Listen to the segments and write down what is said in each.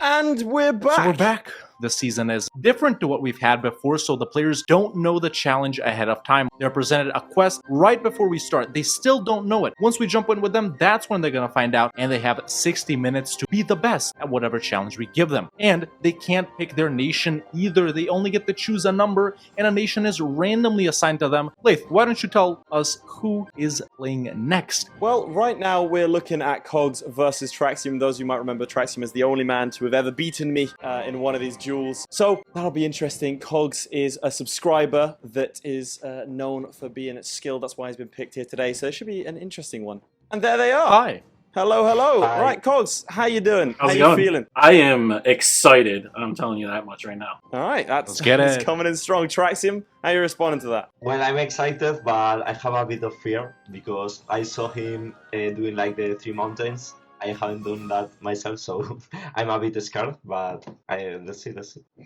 And we're back. So we're back. This season is different to what we've had before, so the players don't know the challenge ahead of time. They're presented a quest right before we start. They still don't know it. Once we jump in with them, that's when they're gonna find out, and they have 60 minutes to be the best at whatever challenge we give them. And they can't pick their nation either. They only get to choose a number, and a nation is randomly assigned to them. Laith, why don't you tell us who is playing next? Well, right now we're looking at Cogs versus Traxium. Those of you might remember Traxium is the only man to have ever beaten me in one of these duels. So that'll be interesting. Cogs is a subscriber that is known for being skilled. That's why he's been picked here today. So it should be an interesting one. And there they are. Hi. Hello, hello. Hi. Right, Cogs, how you doing? How's how it you going? feeling? I am excited. I'm telling you that much right now. All right, Let's get that's it. coming in strong. Traxium, how you responding to that? Well, I'm excited, but I have a bit of fear because I saw him doing like the 3 mountains. I haven't done that myself, so I'm a bit scared. But let's see.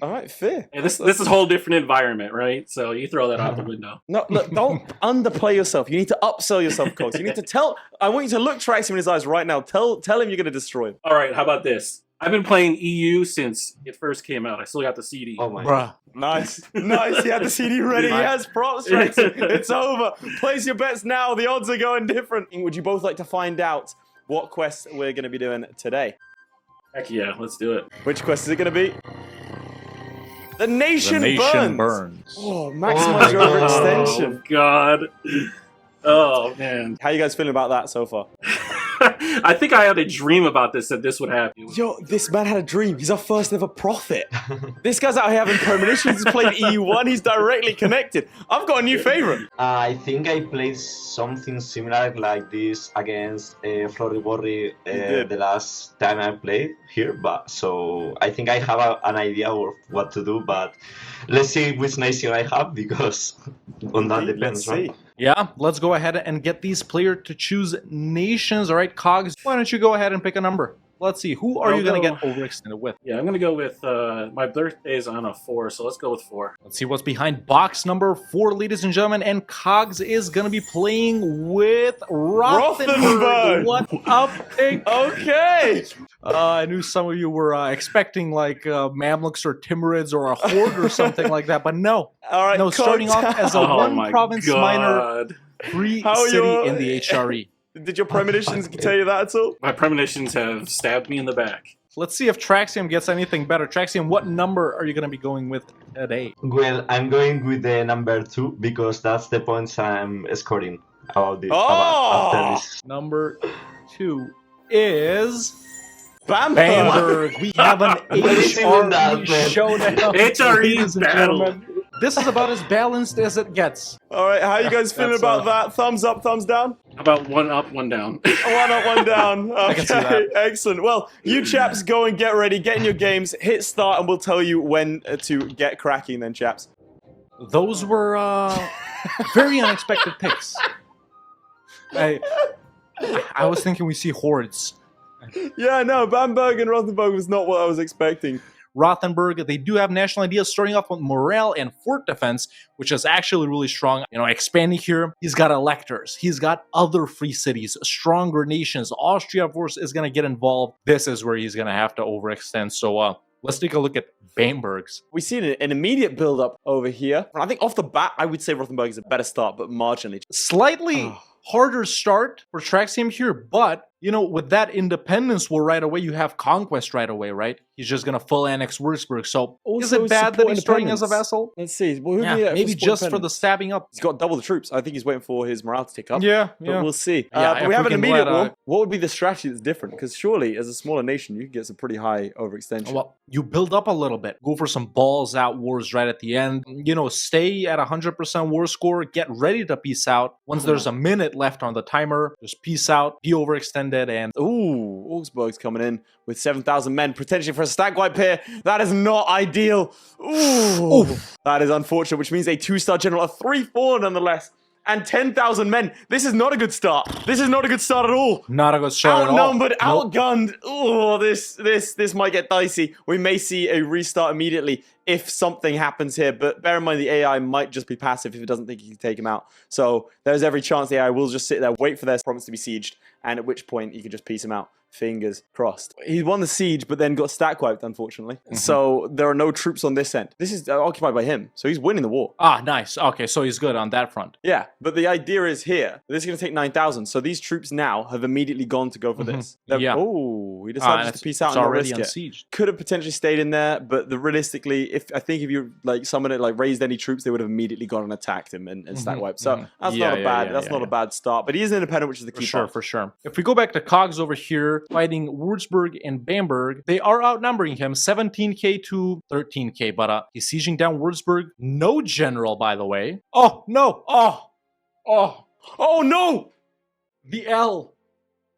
All right, fair. Yeah, this is a whole different environment, right? So you throw that out the window. No, look, don't underplay yourself. You need to upsell yourself, Cogs. You need to tell. I want you to look Traxium in his eyes right now. Tell him you're going to destroy him. All right, how about this? I've been playing EU since it first came out. I still got the CD. Oh my! Bruh. Nice, nice. He had the CD ready. He has props, Traxium. It's over. Place your bets now. The odds are going different. Would you both like to find out what quest we're going to be doing today? Heck yeah, let's do it. Which quest is it going to be? The Nation, Burns. Oh, maximize your overextension. Oh God. Oh man. How you guys feeling about that so far? I think I had a dream about this, that this would happen. Yo, this man had a dream. He's our first ever prophet. This guy's out here having premonitions. He's played EU1. He's directly connected. I've got a new favorite. I think I played something similar like this against Flory Worry the last time I played here, but so I think I have an idea of what to do. But let's see which nation I have because on that depends, right? Yeah, let's go ahead and get these players to choose nations. All right, Cogs, why don't you go ahead and pick a number? Let's see, who are you going to get overextended with? Yeah, I'm going to go with, my birthday is on a 4, so let's go with 4. Let's see what's behind box number 4, ladies and gentlemen. And Cogs is going to be playing with Rothenberg. What up, Pig? Okay. I knew some of you were expecting like Mamluks or Timurids or a Horde or something like that, but no. All right, No, starting off as a Oh my one-province minor God. free How are city you- in the HRE. Did your premonitions tell you that at all? My premonitions have stabbed me in the back. Let's see if Traxium gets anything better. Traxium, what number are you going to be going with today? Well, I'm going with the number 2 because that's the points I'm scoring about this. Oh! After this. Number 2 is Bamberg. Bamberg. We have an HRE showdown. HRE ladies and battle. gentlemen. This is about as balanced as it gets. All right, how you guys feeling That's, about that? Thumbs up, thumbs down? How about 1 up, 1 down? 1 up, 1 down. Okay, can see that. excellent. Well, you chaps go and get ready, get in your games, hit start, and we'll tell you when to get cracking then, chaps. Those were very unexpected picks. I was thinking we see hordes. Yeah, no, Bamberg and Rothenburg was not what I was expecting. Rothenberg, they do have national ideas, starting off with morale and fort defense, which is actually really strong. You know, expanding here, he's got electors, he's got other free cities, stronger nations. Austria, of course, is going to get involved. This is where he's going to have to overextend. So let's take a look at Bamberg's. We see an immediate build-up over here. I think off the bat, I would say Rothenburg is a better start, but marginally. Slightly harder start for Traxium here, but you know, with that independence war right away, you have conquest right away, right? He's just gonna full annex Würzburg. So is Also it bad that support he's starting as a independence. vassal? Let's see. Well, who'd Yeah, be there maybe support just for the independence? stabbing up. He's got double the troops. I think he's waiting for his morale to tick up. Yeah, But yeah. we'll see. Yeah, But if we have we an can immediate let, war. What would be the strategy that's different? Because surely, as a smaller nation, you could get some pretty high overextension. Well, you build up a little bit. Go for some balls out wars right at the end. You know, stay at 100% war score. Get ready to peace out. Once there's a minute left on the timer, just peace out, be overextended, and Ooh, Augsburg's coming in with 7,000 men, potentially for a stag wipe here. That is not ideal. Ooh. That is unfortunate, which means a 2-star general, a 3-4 nonetheless, and 10,000 men. This is not a good start. This is not a good start at all. not a good start at all. Outnumbered, Nope. outgunned. Oh, this might get dicey. We may see a restart immediately if something happens here. But bear in mind, the AI might just be passive if it doesn't think you can take him out. So there's every chance the AI will just sit there, wait for their province to be sieged, and at which point you can just piece him out. Fingers crossed. He won the siege, but then got stack wiped, unfortunately. So there are no troops on this end. This is occupied by him, so he's winning the war. Ah, nice. Okay, so he's good on that front. Yeah, but the idea is here, this is going to take 9,000. So these troops now have immediately gone to go for this. Yeah. Oh, he decided just to piece out it's and not already risk it. unsieged. Could have potentially stayed in there, but realistically, I think if you like someone had like raised any troops, they would have immediately gone and attacked him and stack wiped. So that's not a bad start. But he is independent, which is the key part. For sure. If we go back to Cogs over here, fighting Würzburg and Bamberg, they are outnumbering him 17k to 13k, but he's sieging down Würzburg. No general, by the way. Oh, no. Oh, no. The L.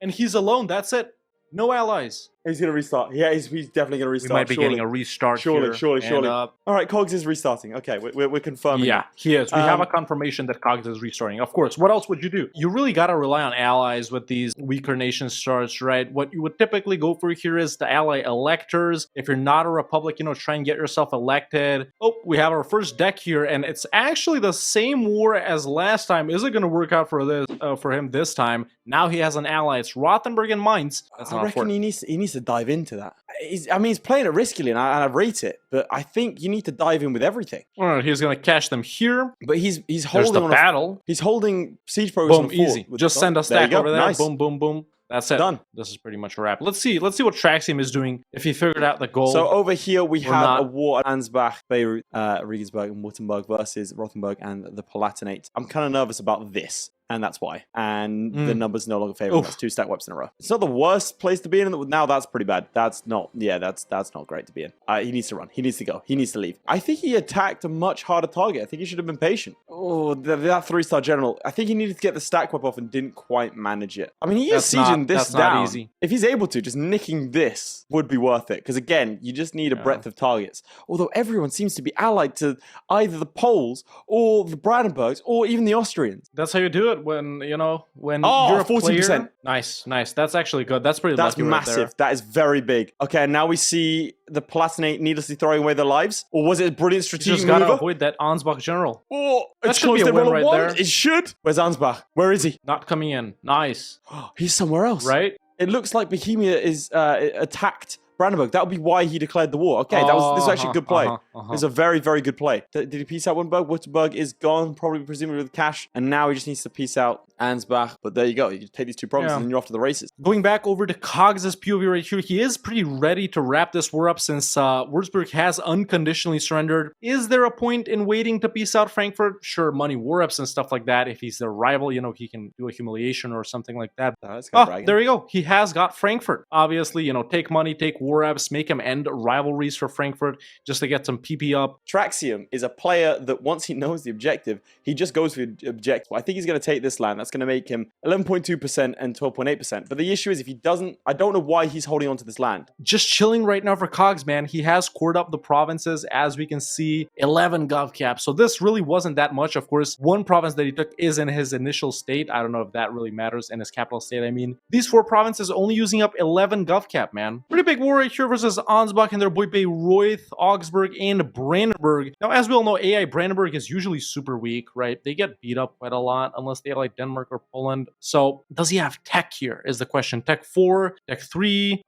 And he's alone. That's it. No allies. He's going to restart. Yeah, he's definitely going to restart. We might be getting a restart here. Surely. All right, Cogs is restarting. Okay, we're confirming. Yeah, he is. We have a confirmation that Cogs is restarting. Of course, what else would you do? You really got to rely on allies with these weaker nation starts, right? What you would typically go for here is the ally electors. If you're not a republic, try and get yourself elected. Oh, we have our first deck here, and it's actually the same war as last time. Is it going to work out for him this time? Now he has an ally. It's Rothenburg and Mainz. I reckon he needs to dive into that. He's playing it riskily, and I rate it, but I think you need to dive in with everything. All right, he's going to cash them here. But he's holding There's the battle. He's holding siege progress. Boom, easy. Just send a stack over there. Nice. Boom, boom, boom. That's it. Done. This is pretty much a wrap. Let's see what Traxium is doing. If he figured out the goal. So over here we have a war at Ansbach, Beirut, Regensburg, and Württemberg versus Rothenburg and the Palatinate. I'm kind of nervous about this. And that's why. And the numbers no longer favor. That's 2 stack wipes in a row. It's not the worst place to be in. Now that's pretty bad. That's not great to be in. He needs to run. He needs to go. He needs to leave. I think he attacked a much harder target. I think he should have been patient. Oh, that 3-star general. I think he needed to get the stack wipe off and didn't quite manage it. I mean, he is sieging this down. Not easy. If he's able to, just nicking this would be worth it. Because again, you just need a breadth of targets. Although everyone seems to be allied to either the Poles or the Brandenburgs or even the Austrians. That's how you do it. When you're a 40%. player. Nice. That's actually good. That's pretty That's lucky massive. Right there. That is very big. Okay, and now we see the Palatinate needlessly throwing away their lives. Or was it a brilliant strategic just gotta maneuver? avoid that Ansbach general. Oh, that should be a win right there. It should. Where's Ansbach? Where is he? Not coming in. Nice. He's somewhere else. Right? It looks like Bohemia is attacked Brandenburg. That would be why he declared the war. Okay, this is actually a good play. It's a very, very good play. Did he piece out Württemberg? Württemberg is gone, probably presumably with cash. And now he just needs to piece out Ansbach. But there you go. You take these 2 provinces and you're off to the races. Going back over to Cogs' POV right here, he is pretty ready to wrap this war up since Würzburg has unconditionally surrendered. Is there a point in waiting to piece out Frankfurt? Sure, money war ups and stuff like that. If he's their rival, he can do a humiliation or something like that. There you go. He has got Frankfurt. Obviously, take money, take war ups, make him end rivalries for Frankfurt just to get some PP up. Traxium is a player that once he knows the objective, he just goes for the objective. I think he's going to take this land. That's going to make him 11.2% and 12.8%. But the issue is if he doesn't, I don't know why he's holding on to this land. Just chilling right now for Cogs, man. He has cored up the provinces, as we can see, 11 gov caps. So this really wasn't that much. Of course, one province that he took is in his initial state. I don't know if that really matters in his capital state. I mean, these 4 provinces only using up 11 gov cap, man. Pretty big war right here versus Ansbach and their boy Bayreuth, Augsburg, and Brandenburg. Now, as we all know, AI Brandenburg is usually super weak, right? They get beat up quite a lot unless they like Denmark or Poland. So does he have tech here is the question. Tech 4, Tech 3,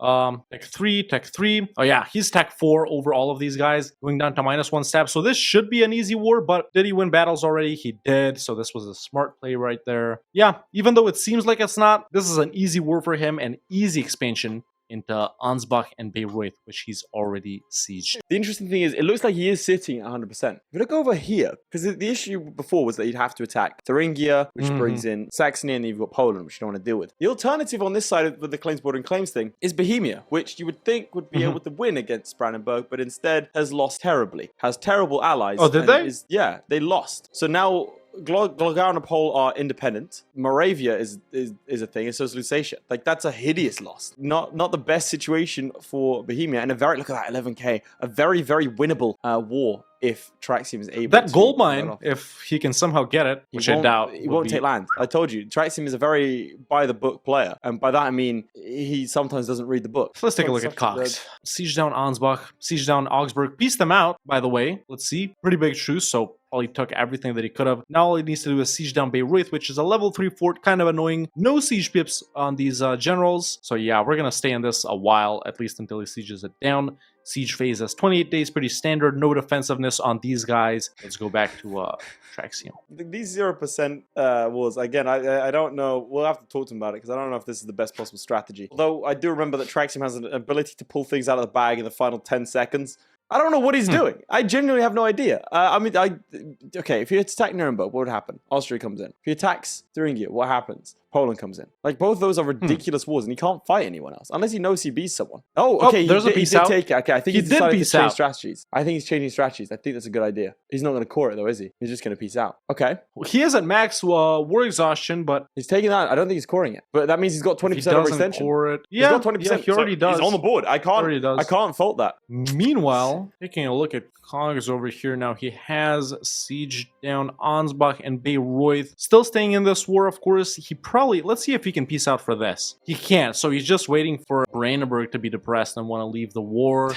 Tech 3, Tech 3. Oh yeah, he's Tech 4 over all of these guys, going down to -1 stab. So this should be an easy war, but did he win battles already? He did. So this was a smart play right there. Yeah, even though it seems like it's not, this is an easy war for him, an easy expansion into Ansbach and Bayreuth, which he's already sieged. The interesting thing is, it looks like he is sitting at 100%. If you look over here, because the issue before was that you'd have to attack Thuringia, which brings in Saxony, and then you've got Poland, which you don't want to deal with. The alternative on this side with the claims border and claims thing is Bohemia, which you would think would be able to win against Brandenburg, but instead has lost terribly. Has terrible allies. Oh, did they? Yeah, they lost. So now Glogau and Pole are independent. Moravia is a thing. It's just Lusatia. Like, that's a hideous loss. Not the best situation for Bohemia. And look at that, 11k. A very, very winnable war if Traxium is able that to gold mine, if he can somehow get it, which I doubt. He won't take land. I told you, Traxium is a very by-the-book player. And by that, I mean, he sometimes doesn't read the book. Let's take a look at Cox. Siege down Ansbach, siege down Augsburg. Piece them out, by the way. Let's see. Pretty big truce, so probably took everything that he could have. Now all he needs to do is siege down Bayreuth, which is a level 3 fort, kind of annoying. No siege pips on these generals. So yeah, we're going to stay in this a while, at least until he sieges it down. Siege phase is 28 days, pretty standard. No defensive on these guys. Let's go back to Traxium. These 0% wars, again, I don't know. We'll have to talk to him about it because I don't know if this is the best possible strategy. Although I do remember that Traxium has an ability to pull things out of the bag in the final 10 seconds. I don't know what he's doing. I genuinely have no idea. Okay, if he attack Nuremberg, what would happen? Austria comes in. If he attacks Thuringia, what happens? Poland comes in. Like, both of those are ridiculous wars, and he can't fight anyone else unless he knows he beats someone. Oh, okay. There's a peace out. Okay, I think he's decided to change strategies. I think he's changing strategies. I think that's a good idea. He's not going to core it though, is he? He's just going to peace out. Okay. He is at max war exhaustion, but he's taking that. I don't think he's coring it, but that means he's got 20% overextension. Core it. Yeah, he's got 20%. Yeah, he already does. He's on the board. I can't fault that. Meanwhile, taking a look at Cogs over here now, he has siege down Ansbach and Bayreuth. Still staying in this war, of course. He probably, let's see if he can peace out for this. He can't, so he's just waiting for Brandenburg to be depressed and want to leave the war.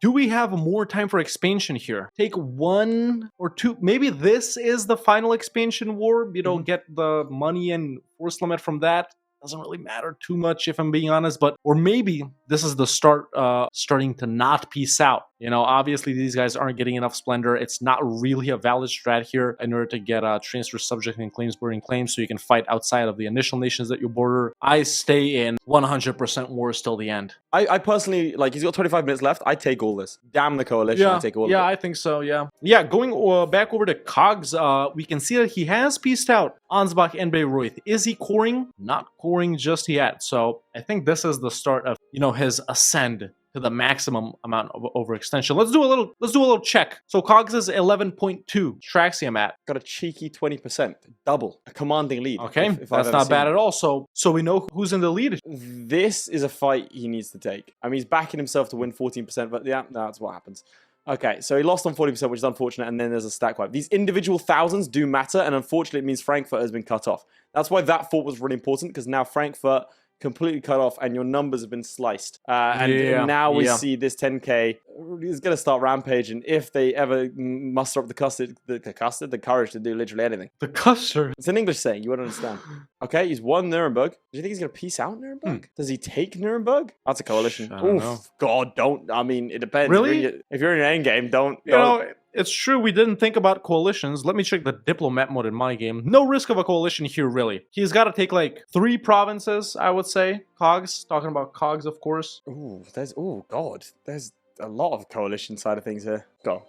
Do we have more time for expansion here? Take 1 or 2. Maybe this is the final expansion war. You know, get the money and force limit from that. Doesn't really matter too much if I'm being honest, but or maybe this is the starting to not peace out. You know, obviously these guys aren't getting enough splendor. It's not really a valid strat here in order to get transfer subject and claims burning claims so you can fight outside of the initial nations that you border. I stay in 100% wars till the end. I personally, like, he's got 25 minutes left. I take all this. Damn the coalition. Yeah, I take all of it. Yeah, I think so, yeah. Yeah, going back over to Cogs, we can see that he has pieced out Ansbach and Bayreuth. Is he coring? Not coring just yet. So I think this is the start of, you know, his ascend to the maximum amount of overextension. Let's do a little check. So Cogs is 11.2. Traxium at got a cheeky 20%, double a commanding lead. Okay, if that's not bad at all. So we know who's in the lead. This is a fight he needs to take. I mean, he's backing himself to win 14%, but yeah, that's what happens. Okay, so he lost on 40%, which is unfortunate, and then there's a stack wipe. These individual thousands do matter, and unfortunately it means Frankfurt has been cut off. That's why that fort was really important, because now Frankfurt completely cut off and your numbers have been sliced. And now we see this 10k is going to start rampaging if they ever muster up the courage to do literally anything. The custard. It's an English saying, you won't understand. Okay, he's won Nuremberg. Do you think he's going to peace out Nuremberg? Does he take Nuremberg? That's a coalition. Oof, God, don't. I mean, it depends. Really? If you're in an endgame, don't. You know, it's true we didn't think about coalitions. Let me check the diplomat mode in my game. No risk of a coalition here, really. He's got to take like 3 provinces, I would say. Cogs, talking about Cogs, of course. God, there's a lot of coalition side of things here. Go,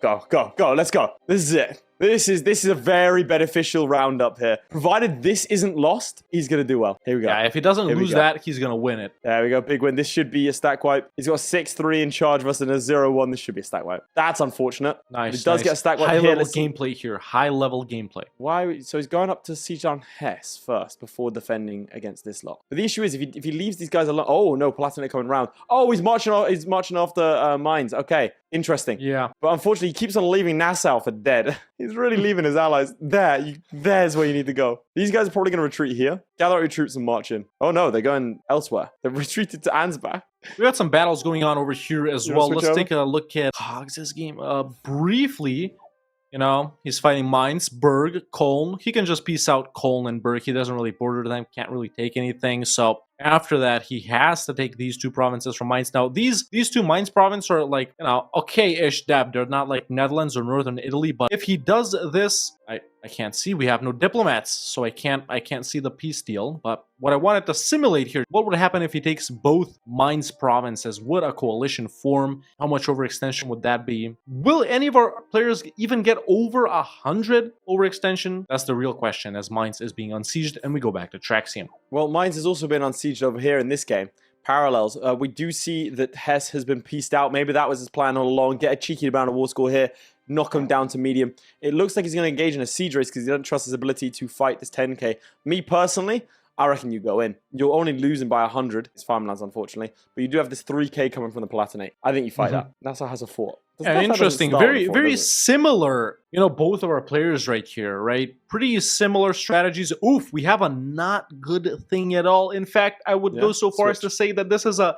let's go. This is it. This is a very beneficial roundup here. Provided this isn't lost, he's going to do well. Here we go. Yeah, if he doesn't lose that, he's going to win it. There we go. Big win. This should be a stack wipe. He's got a 6-3 in charge versus a 0-1. This should be a stack wipe. That's unfortunate. Nice. He does get a stack wipe here. High-level gameplay here. High-level gameplay. Why? So he's going up to siege on Hesse first before defending against this lot. But the issue is if he leaves these guys alone. Oh, no. Palatinate coming round. Oh, he's marching off the mines. Okay. Interesting. Yeah. But unfortunately, he keeps on leaving Nassau for dead. He's really leaving his allies. There's where you need to go. These guys are probably going to retreat here. Gather out your troops and march in. Oh no, they're going elsewhere. They've retreated to Ansbach. We got some battles going on over here as well. Let's take a look at Cogs' game briefly. You know, he's fighting Mainz, Berg, Köln. He can just peace out Köln and Berg. He doesn't really border them, can't really take anything. So after that, he has to take these 2 provinces from Mainz. Now, these 2 Mainz provinces are like, you know, okay-ish depth. They're not like Netherlands or Northern Italy. But if he does this, I can't see. We have no diplomats, so I can't see the peace deal. But what I wanted to simulate here, what would happen if he takes both Mainz provinces? Would a coalition form? How much overextension would that be? Will any of our players even get over 100 overextension? That's the real question, as Mainz is being unsieged, and we go back to Traxium. Well, Mainz has also been unsieged over here in this game. Parallels. We do see that Hesse has been pieced out. Maybe that was his plan all along. Get a cheeky amount of war score here. knock him down to medium. It looks like he's going to engage in a siege race because he doesn't trust his ability to fight this 10k. Me personally, I reckon you go in. You're only losing by 100. It's farmlands, unfortunately. But you do have this 3k coming from the Palatinate. I think you fight that. That's how has a fort. Yeah, interesting. Very similar, you know, both of our players right here, right? Pretty similar strategies. Oof, we have a not good thing at all. In fact, I would go so far as to say that this is a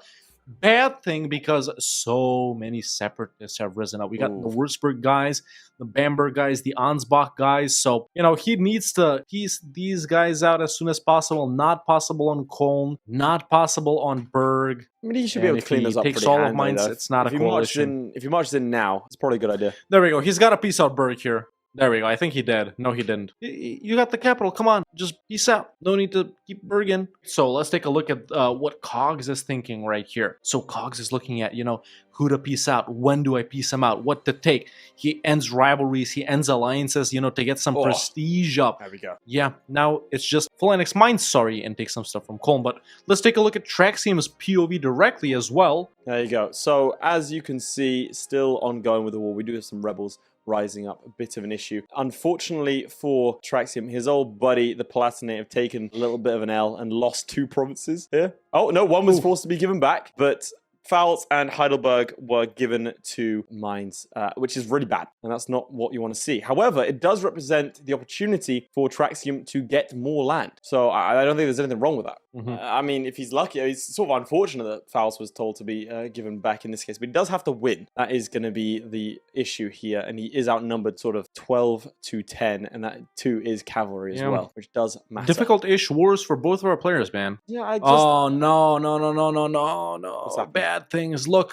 bad thing because so many separatists have risen up. We got the Würzburg guys, the Bamberg guys, the Ansbach guys. So, you know, he needs to piece these guys out as soon as possible. Not possible on Köln, not possible on Berg. I mean, he should be able to clean those up pretty all handily, of mine, it's not a coalition. If he marches in now, it's probably a good idea. There we go. He's got to piece out Berg here. There we go. I think he did. No, he didn't. You got the capital. Come on. Just peace out. No need to keep Berg in. So let's take a look at what Cogs is thinking right here. So Cogs is looking at, you know, who to peace out. When do I peace him out? What to take? He ends rivalries. He ends alliances, you know, to get some prestige up. There we go. Yeah. Now it's just Full Annex Mines, sorry, and take some stuff from Köln. But let's take a look at Traxium's POV directly as well. There you go. So as you can see, still ongoing with the war. We do have some rebels rising up, a bit of an issue. Unfortunately for Traxium, his old buddy, the Palatinate, have taken a little bit of an L and lost 2 provinces here. Oh, no, one was forced to be given back, but Pfalz and Heidelberg were given to Mainz, which is really bad, and that's not what you want to see. However, it does represent the opportunity for Traxium to get more land, so I don't think there's anything wrong with that. I mean, if he's lucky, it's sort of unfortunate that Pfalz was told to be given back in this case, but he does have to win. That is going to be the issue here, and he is outnumbered sort of 12 to 10, and that too is cavalry as well, which does matter. Difficult-ish wars for both of our players, man. Yeah, I just... Oh, no. Bad things. Look.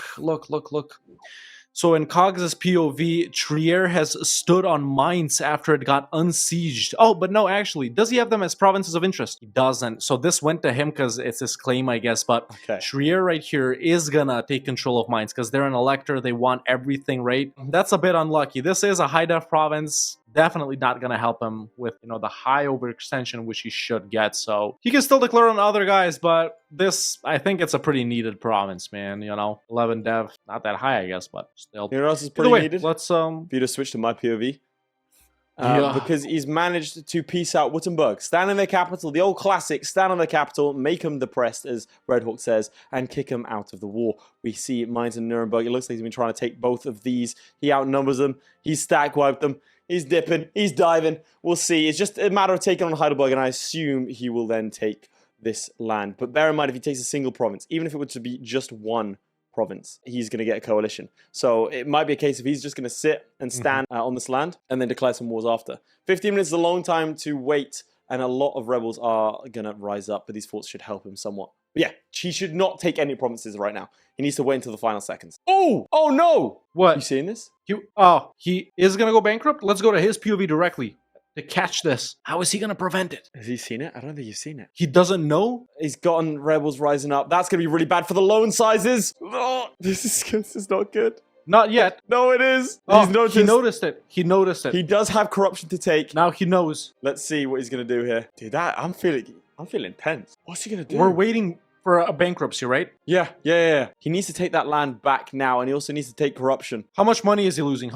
So in Cogs' POV, Trier has stood on Mainz after it got unsieged. Oh, but no, actually, does he have them as provinces of interest? He doesn't. So this went to him because it's his claim, I guess. But Trier right here is gonna take control of Mainz because they're an elector. They want everything, right? That's a bit unlucky. This is a high-def province. Definitely not going to help him with, you know, the high overextension, which he should get. So he can still declare on other guys, but this, I think it's a pretty needed province, man. You know, 11 dev, not that high, I guess, but still. You know what else is pretty needed? Let's for you to switch to my POV. Because he's managed to peace out Württemberg, stand in their capital, the old classic, stand on their capital, make them depressed, as Red Hawk says, and kick them out of the war. We see Mainz and Nuremberg. It looks like he's been trying to take both of these. He outnumbers them. He's stack wiped them. He's dipping. He's diving. We'll see. It's just a matter of taking on Heidelberg, and I assume he will then take this land. But bear in mind, if he takes a single province, even if it were to be just one province, he's going to get a coalition. So it might be a case of he's just going to sit and stand on this land and then declare some wars after. 15 minutes is a long time to wait, and a lot of rebels are going to rise up, but these forts should help him somewhat. But yeah, he should not take any provinces right now. He needs to wait until the final seconds. Oh no! What? You seeing this? He is going to go bankrupt? Let's go to his POV directly to catch this. How is he going to prevent it? Has he seen it? I don't think he's seen it. He doesn't know? He's gotten rebels rising up. That's going to be really bad for the loan sizes. Oh, this is not good. Not yet. No, it is. Oh, he noticed it. He noticed it. He does have corruption to take. Now he knows. Let's see what he's going to do here. Dude, I'm feeling tense. What's he going to do? We're waiting for a bankruptcy, right? Yeah. He needs to take that land back now, and he also needs to take corruption. How much money is he losing?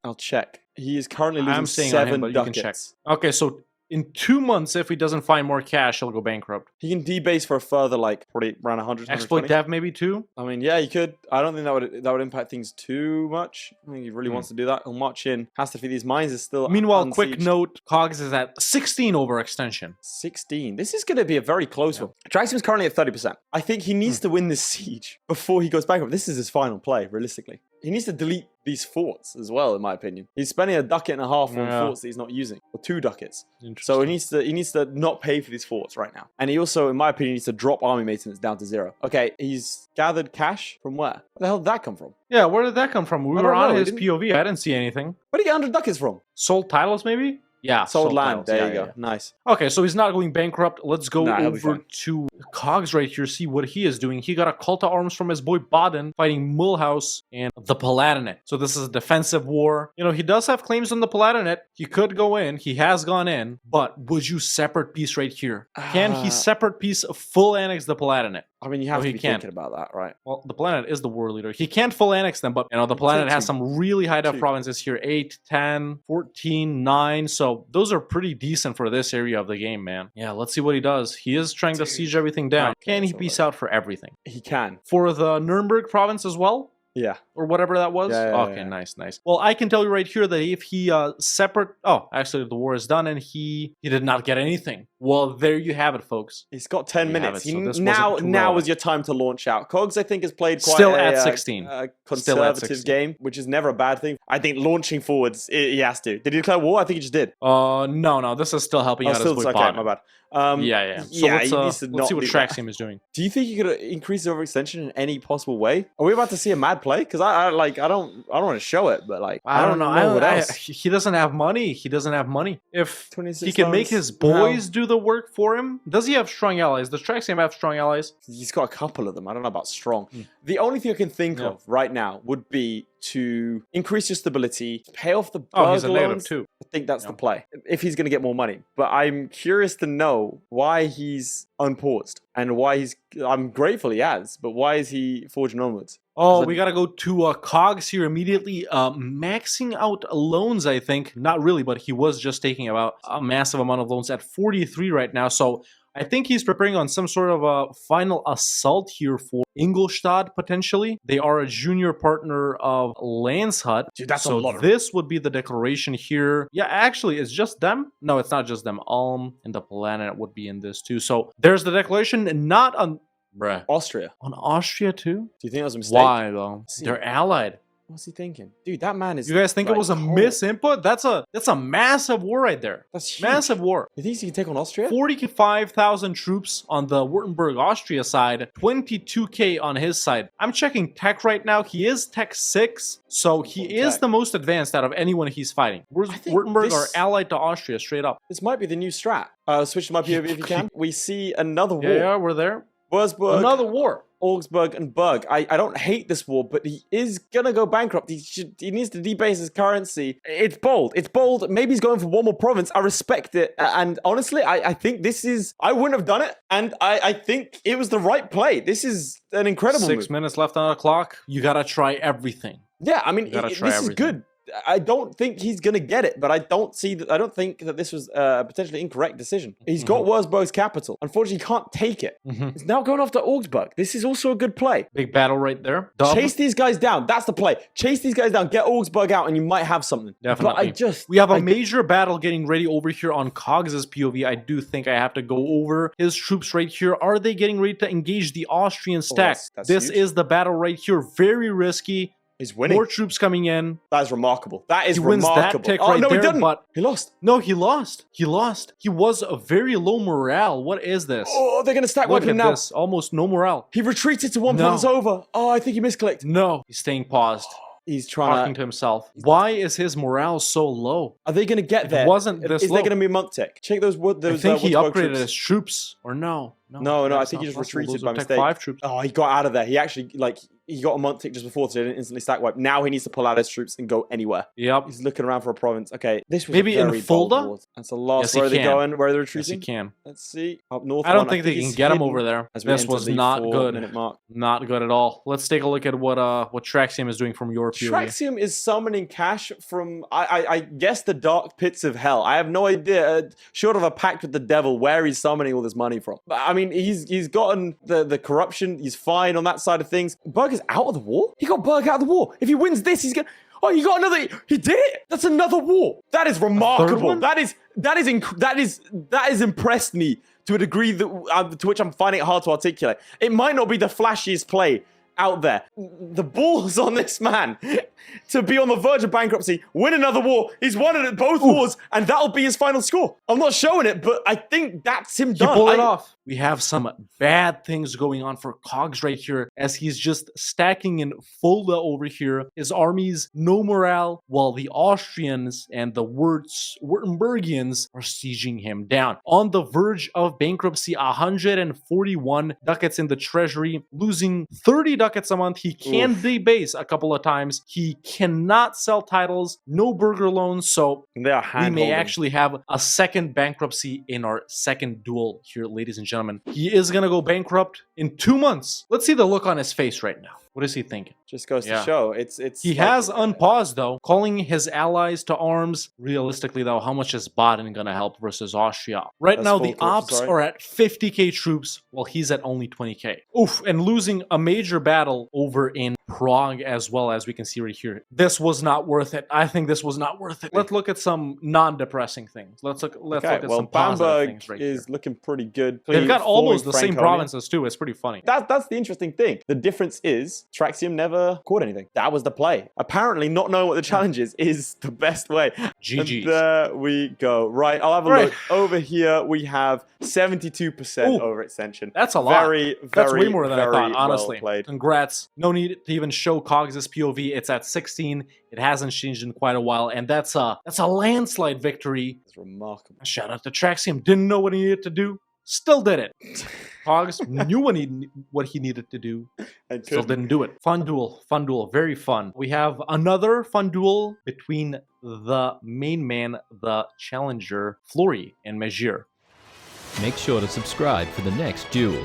I'll check. He is currently losing I'm saying 7 but ducats. You can check. Okay, so in 2 months, if he doesn't find more cash, he'll go bankrupt. He can debase for a further, like, probably around 100, Exploit dev maybe too? I mean, yeah, you could. I don't think that would impact things too much. I think he really wants to do that. He'll march in. Has to feed these mines. Is still Meanwhile, quick note, Cogs is at 16 overextension. 16. This is going to be a very close one. Traxium's currently at 30%. I think he needs to win this siege before he goes bankrupt. This is his final play, realistically. He needs to delete these forts as well, in my opinion. He's spending a ducat and a half on forts that he's not using, or 2 ducats. So he needs to not pay for these forts right now. And he also, in my opinion, needs to drop army maintenance down to 0. Okay, he's gathered cash from where? Where the hell did that come from? Yeah, where did that come from? We were on his POV. I didn't see anything. Where did he get 100 ducats from? Sold titles, maybe? Yeah, sold land. There you go. Nice. Okay, so he's not going bankrupt. Let's go over to Cogs right here, see what he is doing. He got a cult of arms from his boy Baden, fighting Mulhouse and the Palatinate. So this is a defensive war. You know, he does have claims on the Palatinate. He could go in. He has gone in. But would you separate peace right here? Can he separate peace full annex the Palatinate? I mean, you have No, to he be can't. thinking about that, right? Well, the planet is the war leader. He can't full annex them, but the planet has some really high def provinces here. 8, 10, 14, 9. So those are pretty decent for this area of the game, man. Yeah, let's see what he does. He is trying to siege everything down. Okay, Can he peace out for everything? He can. For the Nuremberg province as well? Yeah. Or whatever that was? Okay, nice. Well, I can tell you right here that if he actually the war is done and he did not get anything. Well, there you have it, folks. He's got 10 minutes. So now is your time to launch out. Cogs, I think, has played quite still at 16. Conservative game, which is never a bad thing. I think launching forwards, he has to. Did he declare war? I think he just did. No. This is still helping out his boy okay, my bad. Yeah. So let's see what Traxium is doing. Do you think he could increase his overextension in any possible way? Are we about to see a mad play? Because I don't want to show it, but like I don't know what else. He doesn't have money. If he can make his boys boys do the work for him, does he have strong allies? Does Traxium have strong allies? He's got a couple of them. I don't know about strong. The only thing I can think of right now would be to increase your stability, pay off the he's a loans. too. I think that's the play if he's going to get more money. But I'm curious to know why he's unpaused and why I'm grateful he has, but why is he forging onwards? Oh, we got to go to Cogs here immediately. Maxing out loans, I think. Not really, but he was just taking about a massive amount of loans at 43 right now. So I think he's preparing on some sort of a final assault here for Ingolstadt, potentially. They are a junior partner of Landshut. Dude, that's so a lot of... this would be the declaration here. Yeah, actually, it's just them. No, it's not just them. Ulm and the planet would be in this too. So there's the declaration, not on... Bruh. Austria. On Austria too? Do you think that was a mistake? Why though? They're allied. What's he thinking? Dude, that man is... You guys think it was a misinput? That's a massive war right there. That's huge. Massive war. You think he can take on Austria? 45,000 troops on the Württemberg, Austria side. 22k on his side. I'm checking tech right now. He is tech 6. So he is the most advanced out of anyone he's fighting. Württemberg are allied to Austria straight up. This might be the new strat. Switch to my POV if you can. We see another war. Yeah, we're there. Wurzburg. Another war. Augsburg and Berg. I don't hate this war, but he is gonna go bankrupt. He needs to debase his currency. It's bold. Maybe he's going for one more province. I respect it. And honestly, I think this is... I wouldn't have done it. And I think it was the right play. This is an incredible 6 minutes left on the clock. You gotta try everything. Yeah, I mean, this is good. I don't think he's going to get it, but I don't think that this was a potentially incorrect decision. He's got Wurzburg's capital. Unfortunately, he can't take it. He's now going after Augsburg. This is also a good play. Big battle right there. Chase these guys down. That's the play. Chase these guys down. Get Augsburg out, and you might have something. Definitely. But we have a major battle getting ready over here on Cogs' POV. I do think I have to go over his troops right here. Are they getting ready to engage the Austrian stack? This is the battle right here. Very risky. He's winning. More troops coming in. That is remarkable. That is remarkable. He wins that tick right there, he didn't. But he lost. No, he lost. He was a very low morale. What is this? Oh, they're going to stack wipe him now. This. Almost no morale. He retreated to one province over. Oh, I think he misclicked. No, he's staying paused. He's talking to himself. Why is his morale so low? Are they going to get there? Wasn't this Is there going to be monk tech? Check those. I think he upgraded his troops, or no. No. I think he just retreated by mistake. 5 troops. Oh, he got out of there. He actually he got a monk tick just before, so he didn't instantly stack wipe. Now he needs to pull out his troops and go anywhere. Yep. He's looking around for a province. Okay, this was maybe a very in Fulda. Bold. That's the last. Where are they going? Where are they retreating? Yes, he can. Let's see. Up north. I don't think they can get him over there. This was not good. Mark. Not good at all. Let's take a look at what Traxium is doing from your POV. Traxium is summoning cash from I guess the dark pits of hell. I have no idea, short of a pact with the devil, where he's summoning all this money from. But I mean, he's gotten the corruption. He's fine on that side of things. Berg is out of the war. He got Berg out of the war. If he wins this, he's gonna... Oh, he got another... He did it! That's another war. That is remarkable. That has impressed me to a degree that to which I'm finding it hard to articulate. It might not be the flashiest play out there. The balls on this man to be on the verge of bankruptcy, win another war. He's won it at both wars, and that'll be his final score. I'm not showing it, but I think that's him done. He pulled it off. We have some bad things going on for Cogs right here, as he's just stacking in Fulda over here. His armies, no morale, while the Austrians and the Württembergians are sieging him down. On the verge of bankruptcy, 141 ducats in the treasury, losing 30 ducats a month. He can debase a couple of times. He cannot sell titles, no burger loans. So They are we may hand-holding. actually have a second bankruptcy in our second duel here, ladies and gentlemen. He is going to go bankrupt in 2 months. Let's see the look on his face right now. What is he thinking? Just goes Yeah. to show. It's He has unpaused, though, calling his allies to arms. Realistically, though, how much is Baden going to help versus Austria? Right That's now, full the corpses, ops right? are at 50k troops, while he's at only 20k. Oof, and losing a major battle over in Prague as well, as we can see right here. This was not worth it. I think this was not worth it. Let's look at some non-depressing things. Let's look at some positive things right is here. looking pretty good. They've got Following almost the same Franconia. provinces, too. It's pretty funny. That's the interesting thing. The difference is Traxium never caught anything. That was the play. Apparently, not knowing what the challenge is the best way. GG's. And there we go. Right, I'll have a Right. look. Over here, we have 72% Ooh, overextension. That's a lot. Very, That's very, way more than I very thought, honestly. well played. Congrats. No need to even show Cogs' POV. It's at 16. It hasn't changed in quite a while, and that's a landslide victory. It's remarkable. Shout out to Traxium. Didn't know what he needed to do. Still did it. Cogs knew what he needed to do. And Still didn't do it. Fun duel. Very fun. We have another fun duel between the main man, the challenger, Flory and Megir. Make sure to subscribe for the next duel.